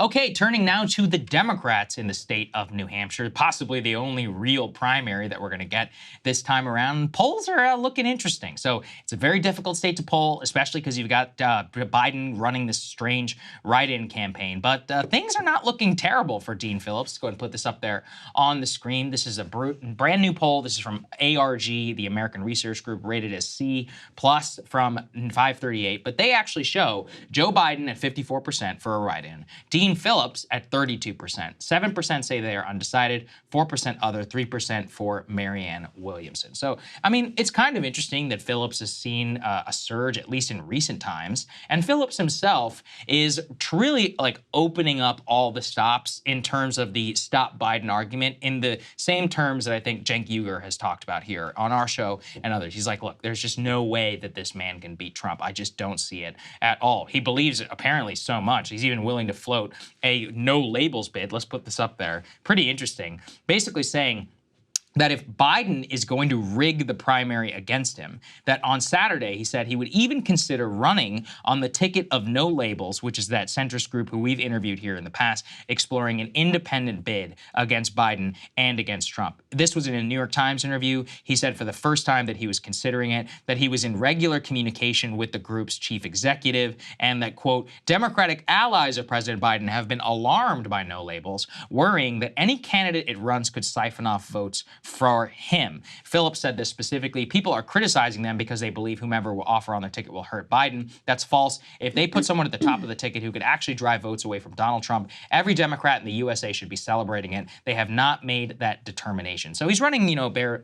Okay, turning now to the Democrats in the state of New Hampshire, possibly the only real primary that we're going to get this time around. Polls are looking interesting. So it's a very difficult state to poll, especially because you've got Biden running this strange write-in campaign. But things are not looking terrible for Dean Phillips. Let's go ahead and put this up there on the screen. This is a brand new poll. This is from ARG, the American Research Group, rated as C+ from 538. But they actually show Joe Biden at 54% for a write-in. Dean Phillips at 32%. 7% say they are undecided, 4% other, 3% for Maryann Williamson. So, I mean, it's kind of interesting that Phillips has seen a surge, at least in recent times. And Phillips himself is really like opening up all the stops in terms of the stop Biden argument in the same terms that I think Cenk Uygur has talked about here on our show and others. He's like, look, there's just no way that this man can beat Trump. I just don't see it at all. He believes it apparently so much. He's even willing to float a no labels bid. Let's put this up there. Pretty interesting. Basically saying that if Biden is going to rig the primary against him, that on Saturday, he said he would even consider running on the ticket of no labels, which is that centrist group who we've interviewed here in the past, exploring an independent bid against Biden and against Trump. This was in a New York Times interview. He said for the first time that he was considering it, that he was in regular communication with the group's chief executive, and that, quote, Democratic allies of President Biden have been alarmed by no labels, worrying that any candidate it runs could siphon off votes for him. Phillips said this specifically. People are criticizing them because they believe whomever will offer on their ticket will hurt Biden. That's false. If they put someone at the top of the ticket who could actually drive votes away from Donald Trump, every Democrat in the USA should be celebrating it. They have not made that determination. So he's running,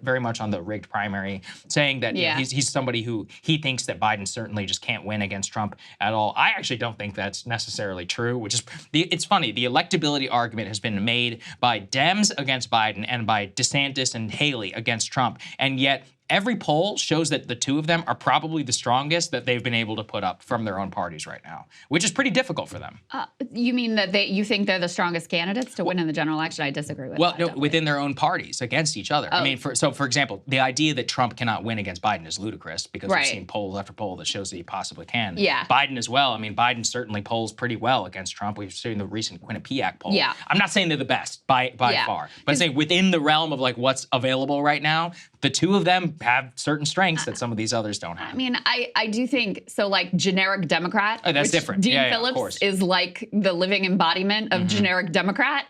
very much on the rigged primary, saying that he's somebody who he thinks that Biden certainly just can't win against Trump at all. I actually don't think that's necessarily true, which is, it's funny. The electability argument has been made by Dems against Biden and by DeSantis and Haley against Trump, and yet every poll shows that the two of them are probably the strongest that they've been able to put up from their own parties right now, which is pretty difficult for them. You mean that you think they're the strongest candidates to win in the general election? I disagree with that. Well, no, within their own parties against each other. I mean, for example, the idea that Trump cannot win against Biden is ludicrous because we've seen poll after poll that shows that he possibly can. Yeah. Biden as well. I mean, Biden certainly polls pretty well against Trump. We've seen the recent Quinnipiac poll. Yeah. I'm not saying they're the best by far, but I'm saying within the realm of like what's available right now, the two of them have certain strengths that some of these others don't have. I mean, I do think, so like generic Democrat, that's different. Dean Phillips is like the living embodiment of generic Democrat,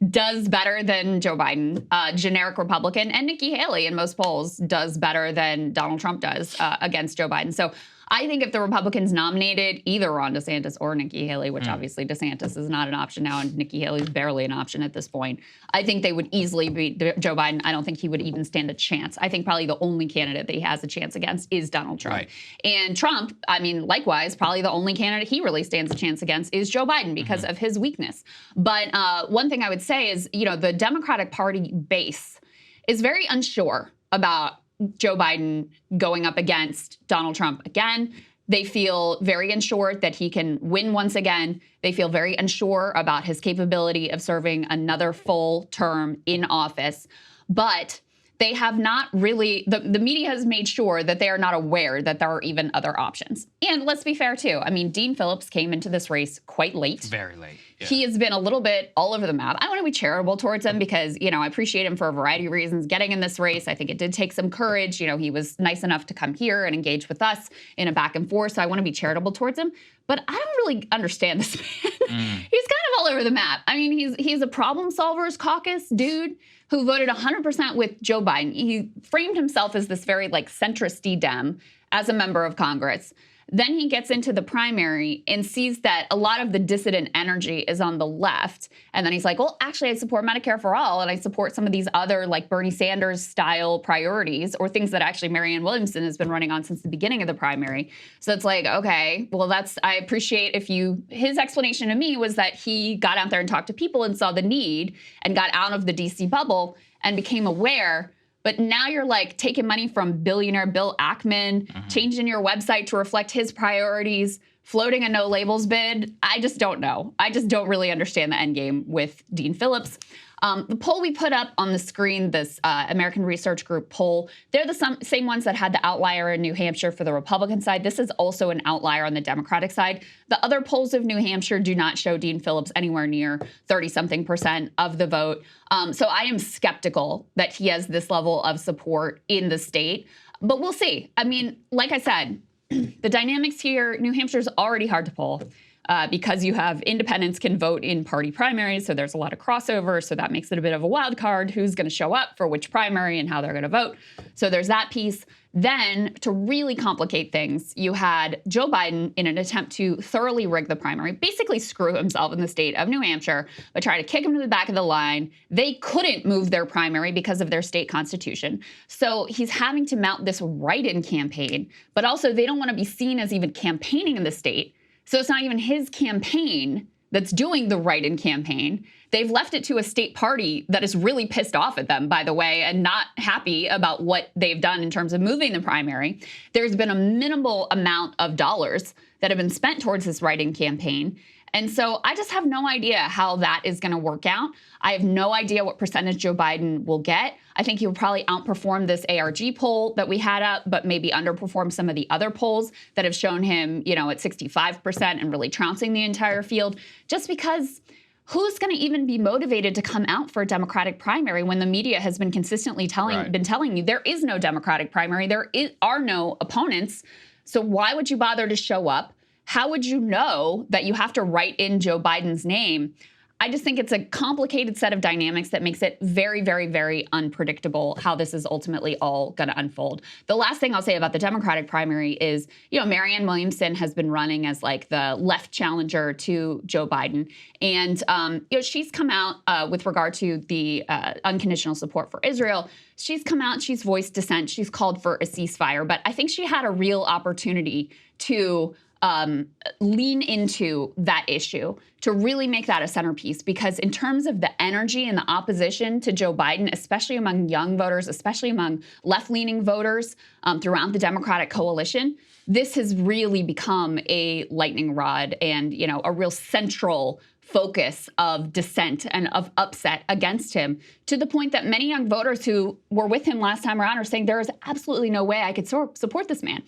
does better than Joe Biden. Generic Republican, and Nikki Haley in most polls does better than Donald Trump does against Joe Biden. So I think if the Republicans nominated either Ron DeSantis or Nikki Haley, which obviously DeSantis is not an option now and Nikki Haley is barely an option at this point, I think they would easily beat Joe Biden. I don't think he would even stand a chance. I think probably the only candidate that he has a chance against is Donald Trump. Right. And Trump, I mean, likewise, probably the only candidate he really stands a chance against is Joe Biden because of his weakness. But one thing I would say is, the Democratic Party base is very unsure about Joe Biden going up against Donald Trump again. They feel very unsure that he can win once again. They feel very unsure about his capability of serving another full term in office. But they have not really, the media has made sure that they are not aware that there are even other options. And let's be fair, too. I mean, Dean Phillips came into this race quite late. Very late. Yeah. He has been a little bit all over the map. I want to be charitable towards him because, I appreciate him for a variety of reasons getting in this race. I think it did take some courage. He was nice enough to come here and engage with us in a back and forth. So I want to be charitable towards him. But I don't really understand this man. He's kind of all over the map. I mean, he's a problem solvers caucus dude who voted 100% with Joe Biden. He framed himself as this very centrist D-Dem as a member of Congress. Then he gets into the primary and sees that a lot of the dissident energy is on the left. And then he's like, well, actually, I support Medicare for all. And I support some of these other Bernie Sanders style priorities or things that actually Maryann Williamson has been running on since the beginning of the primary. So it's like, okay, well, I appreciate his explanation to me was that he got out there and talked to people and saw the need and got out of the DC bubble and became aware. But now you're taking money from billionaire Bill Ackman, changing your website to reflect his priorities, floating a no labels bid, I just don't know. I just don't really understand the end game with Dean Phillips. The poll we put up on the screen, this American Research Group poll, they're the same ones that had the outlier in New Hampshire for the Republican side. This is also an outlier on the Democratic side. The other polls of New Hampshire do not show Dean Phillips anywhere near 30-something% of the vote. So I am skeptical that he has this level of support in the state. But we'll see. I mean, like I said, the dynamics here, New Hampshire is already hard to poll. Because you have independents can vote in party primaries, so there's a lot of crossover, so that makes it a bit of a wild card, who's going to show up for which primary and how they're going to vote. So there's that piece. Then, to really complicate things, you had Joe Biden in an attempt to thoroughly rig the primary, basically screw himself in the state of New Hampshire, but try to kick him to the back of the line. They couldn't move their primary because of their state constitution. So he's having to mount this write-in campaign, but also they don't want to be seen as even campaigning in the state. So it's not even his campaign that's doing the write-in campaign. They've left it to a state party that is really pissed off at them, by the way, and not happy about what they've done in terms of moving the primary. There's been a minimal amount of dollars that have been spent towards this write-in campaign. And so I just have no idea how that is going to work out. I have no idea what percentage Joe Biden will get. I think he will probably outperform this ARG poll that we had up, but maybe underperform some of the other polls that have shown him, you know, at 65% and really trouncing the entire field, just because who's going to even be motivated to come out for a Democratic primary when the media has been consistently telling you there is no Democratic primary, are no opponents. So why would you bother to show up? How would you know that you have to write in Joe Biden's name? I just think it's a complicated set of dynamics that makes it very, very, very unpredictable how this is ultimately all going to unfold. The last thing I'll say about the Democratic primary is, you know, Maryann Williamson has been running as like the left challenger to Joe Biden. And, you know, she's come out with regard to the unconditional support for Israel. She's come out, she's voiced dissent, she's called for a ceasefire. But I think she had a real opportunity to lean into that issue, to really make that a centerpiece, because in terms of the energy and the opposition to Joe Biden, especially among young voters, especially among left-leaning voters throughout the Democratic coalition, this has really become a lightning rod and, you know, a real central focus of dissent and of upset against him, to the point that many young voters who were with him last time around are saying there is absolutely no way I could support this man.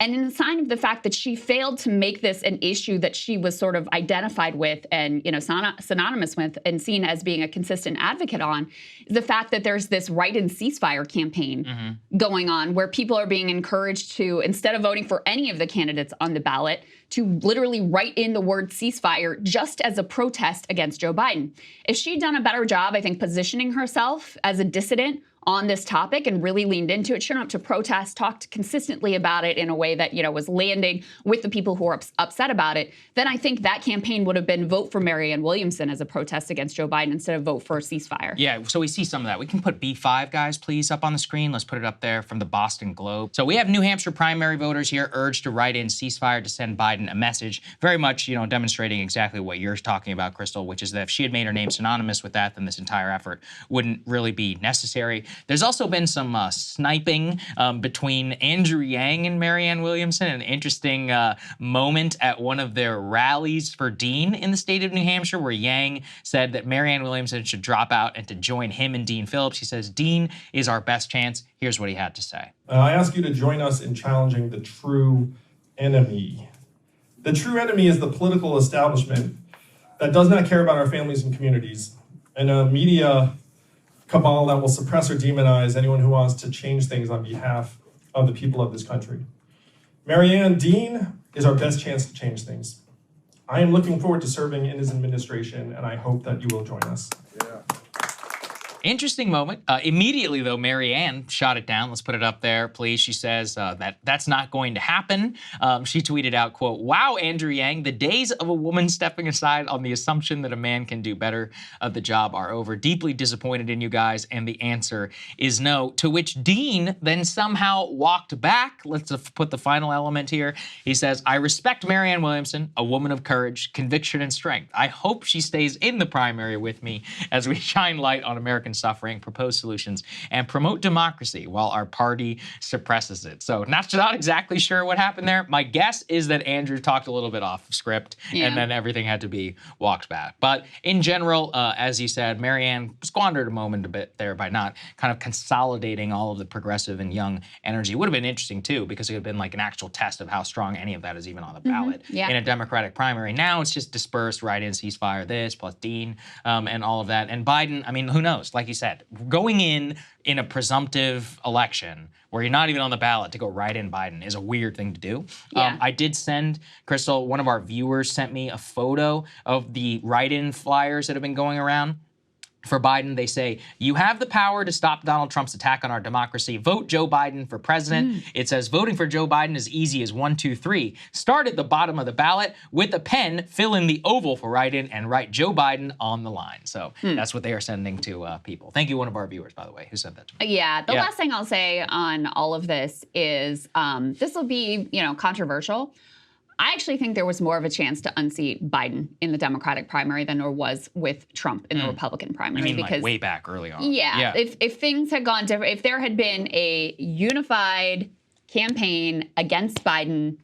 And in the sign of the fact that she failed to make this an issue that she was sort of identified with and, you know, synonymous with and seen as being a consistent advocate on, the fact that there's this write-in ceasefire campaign going on where people are being encouraged to, instead of voting for any of the candidates on the ballot, to literally write in the word ceasefire just as a protest against Joe Biden. If she'd done a better job, I think, positioning herself as a dissident on this topic and really leaned into it, showed up to protest, talked consistently about it in a way that, you know, was landing with the people who are upset about it, then I think that campaign would have been vote for Maryann Williamson as a protest against Joe Biden instead of vote for a ceasefire. Yeah, so we see some of that. We can put B5, guys, please, up on the screen. Let's put it up there from the Boston Globe. So we have New Hampshire primary voters here urged to write in ceasefire to send Biden a message, very much, you know, demonstrating exactly what you're talking about, Krystal, which is that if she had made her name synonymous with that, then this entire effort wouldn't really be necessary. There's also been some sniping between Andrew Yang and Maryann Williamson, an interesting moment at one of their rallies for Dean in the state of New Hampshire, where Yang said that Maryann Williamson should drop out and to join him and Dean Phillips. He says, Dean is our best chance. Here's what he had to say. I ask you to join us in challenging the true enemy. The true enemy is the political establishment that does not care about our families and communities, and a media cabal that will suppress or demonize anyone who wants to change things on behalf of the people of this country. Maryann, Dean is our best chance to change things. I am looking forward to serving in his administration, and I hope that you will join us. Interesting moment. Immediately, though, Maryann shot it down. Let's put it up there, please. She says that's not going to happen. She tweeted out, quote, "Wow, Andrew Yang, the days of a woman stepping aside on the assumption that a man can do better of the job are over. Deeply disappointed in you guys, and the answer is no." To which Dean then somehow walked back. Let's put the final element here. He says, "I respect Maryann Williamson, a woman of courage, conviction, and strength. I hope she stays in the primary with me as we shine light on American American suffering, propose solutions, and promote democracy while our party suppresses it. So not exactly sure what happened there. My guess is that Andrew talked a little bit off script, and then everything had to be walked back. But in general, as you said, Maryann squandered a moment a bit there by not kind of consolidating all of the progressive and young energy. It would have been interesting too, because it would have been like an actual test of how strong any of that is even on the ballot in a Democratic primary. Now it's just dispersed right in, ceasefire this, plus Dean, and all of that. And Biden, I mean, who knows? Like you said, going in a presumptive election where you're not even on the ballot to go right in Biden is a weird thing to do. I did send, Krystal, one of our viewers sent me a photo of the write-in flyers that have been going around for Biden. They say, you have the power to stop Donald Trump's attack on our democracy. Vote Joe Biden for president. It says voting for Joe Biden is easy as 1, 2, 3. Start at the bottom of the ballot with a pen, fill in the oval for write-in, and write Joe Biden on the line. So that's what they are sending to people. Thank you, one of our viewers, by the way, who sent that to me. Yeah, the last thing I'll say on all of this is this will be, controversial. I actually think there was more of a chance to unseat Biden in the Democratic primary than there was with Trump in the Republican primary. You mean because like way back early on? Yeah. If things had gone different, if there had been a unified campaign against Biden,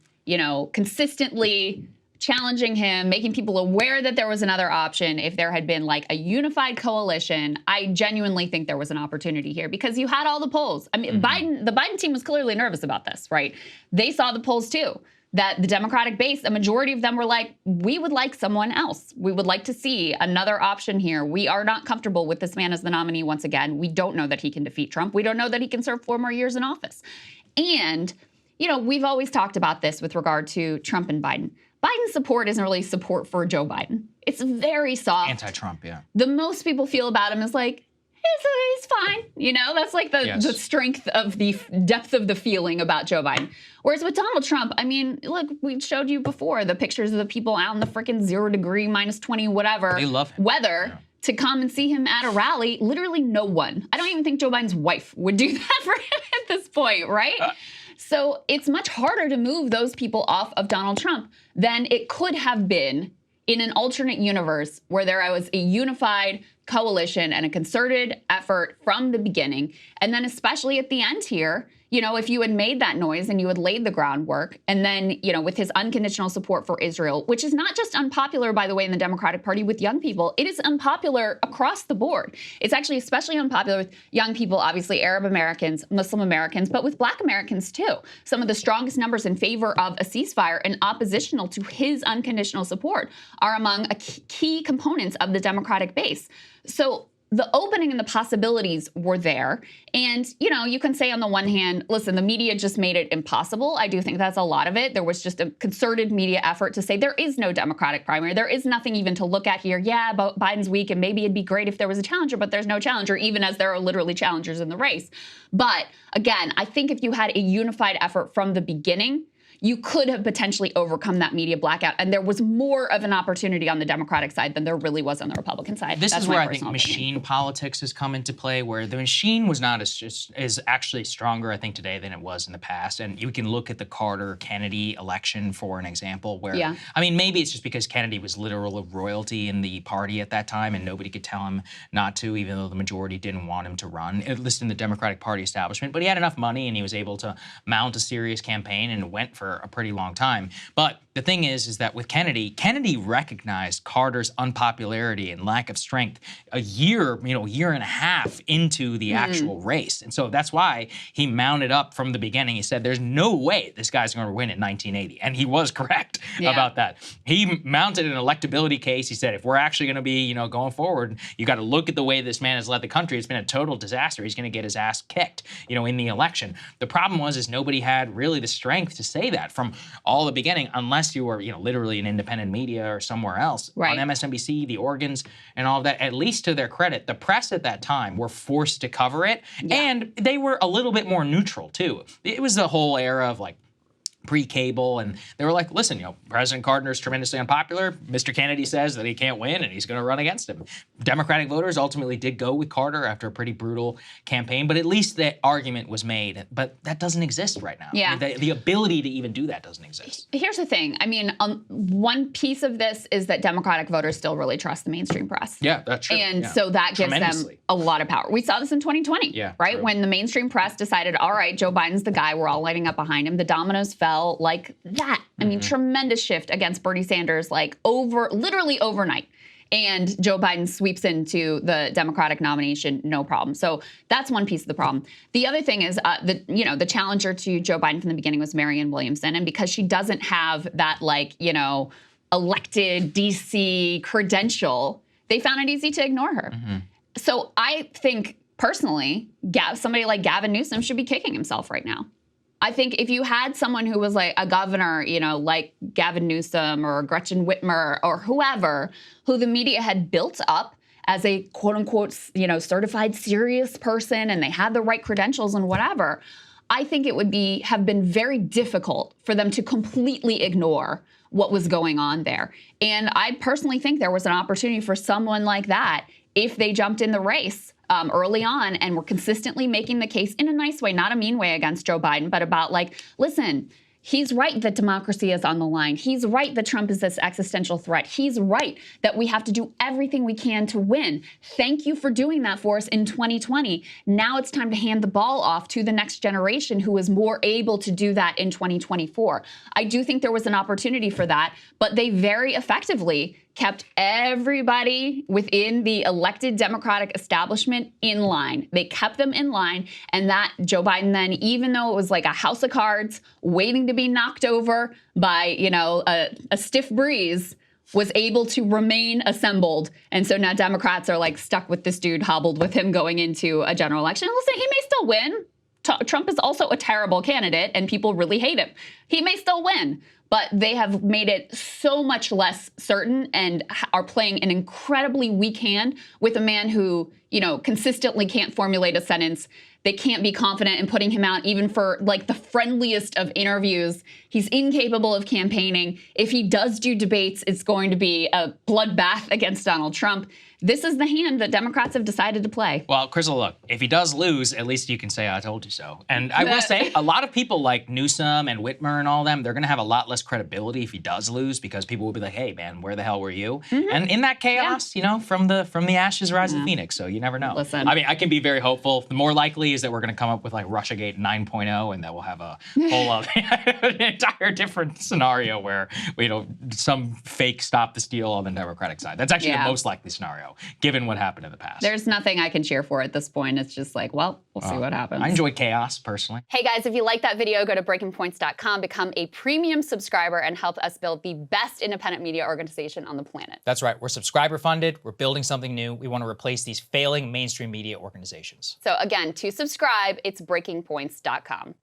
consistently challenging him, making people aware that there was another option, if there had been like a unified coalition, I genuinely think there was an opportunity here because you had all the polls. I mean, the Biden team was clearly nervous about this, right? They saw the polls too. That the Democratic base, a majority of them were like, we would like someone else. We would like to see another option here. We are not comfortable with this man as the nominee once again. We don't know that he can defeat Trump. We don't know that he can serve 4 more years in office. And, we've always talked about this with regard to Trump and Biden. Biden's support isn't really support for Joe Biden. It's very soft. Anti-Trump, yeah. The most people feel about him is like, he's fine. That's like the strength of the depth of the feeling about Joe Biden. Whereas with Donald Trump, I mean, look, we showed you before the pictures of the people out in the freaking 0 degree, -20, whatever. They love him. Weather to come and see him at a rally. Literally no one. I don't even think Joe Biden's wife would do that for him at this point, right? So it's much harder to move those people off of Donald Trump than it could have been in an alternate universe where there was a unified coalition and a concerted effort from the beginning. And then especially at the end here, if you had made that noise and you had laid the groundwork, and then, with his unconditional support for Israel, which is not just unpopular, by the way, in the Democratic Party with young people, it is unpopular across the board. It's actually especially unpopular with young people, obviously Arab Americans, Muslim Americans, but with Black Americans too. Some of the strongest numbers in favor of a ceasefire and oppositional to his unconditional support are among key components of the Democratic base. So the opening and the possibilities were there. And, you can say on the one hand, listen, the media just made it impossible. I do think that's a lot of it. There was just a concerted media effort to say there is no Democratic primary. There is nothing even to look at here. Yeah, Biden's weak, and maybe it'd be great if there was a challenger, but there's no challenger, even as there are literally challengers in the race. But again, I think if you had a unified effort from the beginning, you could have potentially overcome that media blackout. And there was more of an opportunity on the Democratic side than there really was on the Republican side. This is where I think machine politics has come into play, where the machine was not is actually stronger, I think, today than it was in the past. And you can look at the Carter-Kennedy election for an example where, I mean, maybe it's just because Kennedy was literal royalty in the party at that time and nobody could tell him not to, even though the majority didn't want him to run, at least in the Democratic Party establishment. But he had enough money and he was able to mount a serious campaign, and it went for a pretty long time. But the thing is that with Kennedy recognized Carter's unpopularity and lack of strength a year and a half into the actual race. And so that's why he mounted up from the beginning. He said, there's no way this guy's going to win in 1980. And he was correct about that. He mounted an electability case. He said, if we're actually going to be, going forward, you got to look at the way this man has led the country. It's been a total disaster. He's going to get his ass kicked, in the election. The problem was nobody had really the strength to say that from all the beginning, unless you were, literally in independent media or somewhere else. Right. On MSNBC, the organs and all of that. At least to their credit, the press at that time were forced to cover it, and they were a little bit more neutral too. It was the whole era of pre-cable, and they were like, listen, President Gardner's tremendously unpopular. Mr. Kennedy says that he can't win, and he's going to run against him. Democratic voters ultimately did go with Carter after a pretty brutal campaign, but at least that argument was made. But that doesn't exist right now. Yeah. I mean, the ability to even do that doesn't exist. Here's the thing. I mean, one piece of this is that Democratic voters still really trust the mainstream press. Yeah, that's true. And so that gives them a lot of power. We saw this in 2020, right? True. When the mainstream press decided, all right, Joe Biden's the guy, we're all lining up behind him. The dominoes fell like that. I mean, tremendous shift against Bernie Sanders, like literally overnight. And Joe Biden sweeps into the Democratic nomination, no problem. So that's one piece of the problem. The other thing is, the challenger to Joe Biden from the beginning was Maryann Williamson, and because she doesn't have that elected DC credential, they found it easy to ignore her. So I think personally, somebody like Gavin Newsom should be kicking himself right now. I think if you had someone who was like a governor, like Gavin Newsom or Gretchen Whitmer or whoever, who the media had built up as a quote unquote, certified serious person, and they had the right credentials and whatever, I think it would have been very difficult for them to completely ignore what was going on there. And I personally think there was an opportunity for someone like that if they jumped in the race early on and were consistently making the case in a nice way, not a mean way against Joe Biden, but about listen, he's right that democracy is on the line. He's right that Trump is this existential threat. He's right that we have to do everything we can to win. Thank you for doing that for us in 2020. Now it's time to hand the ball off to the next generation who is more able to do that in 2024. I do think there was an opportunity for that, but they very effectively kept everybody within the elected Democratic establishment in line. They kept them in line, and that Joe Biden then, even though it was like a house of cards waiting to be knocked over by, a stiff breeze, was able to remain assembled. And so now Democrats are stuck with this dude hobbled with him going into a general election. And listen, he may still win. Trump is also a terrible candidate, and people really hate him. He may still win. But they have made it so much less certain and are playing an incredibly weak hand with a man who, consistently can't formulate a sentence. They can't be confident in putting him out even for the friendliest of interviews. He's incapable of campaigning. If he does do debates, it's going to be a bloodbath against Donald Trump. This is the hand that Democrats have decided to play. Well, Krystal, look, if he does lose, at least you can say, I told you so. And I will say, a lot of people like Newsom and Whitmer and all them, they're going to have a lot less credibility if he does lose, because people will be like, hey, man, where the hell were you? And in that chaos, from the ashes rise the phoenix. So you never know. Listen. I mean, I can be very hopeful. The more likely is that we're going to come up with Russiagate 9.0, and that we'll have a whole an entire different scenario where, some fake stop the steal on the Democratic side. That's actually the most likely scenario, given what happened in the past. There's nothing I can cheer for at this point. It's just we'll see what happens. I enjoy chaos, personally. Hey guys, if you like that video, go to breakingpoints.com, become a premium subscriber, and help us build the best independent media organization on the planet. That's right. We're subscriber funded. We're building something new. We want to replace these failing mainstream media organizations. So again, to subscribe, it's breakingpoints.com.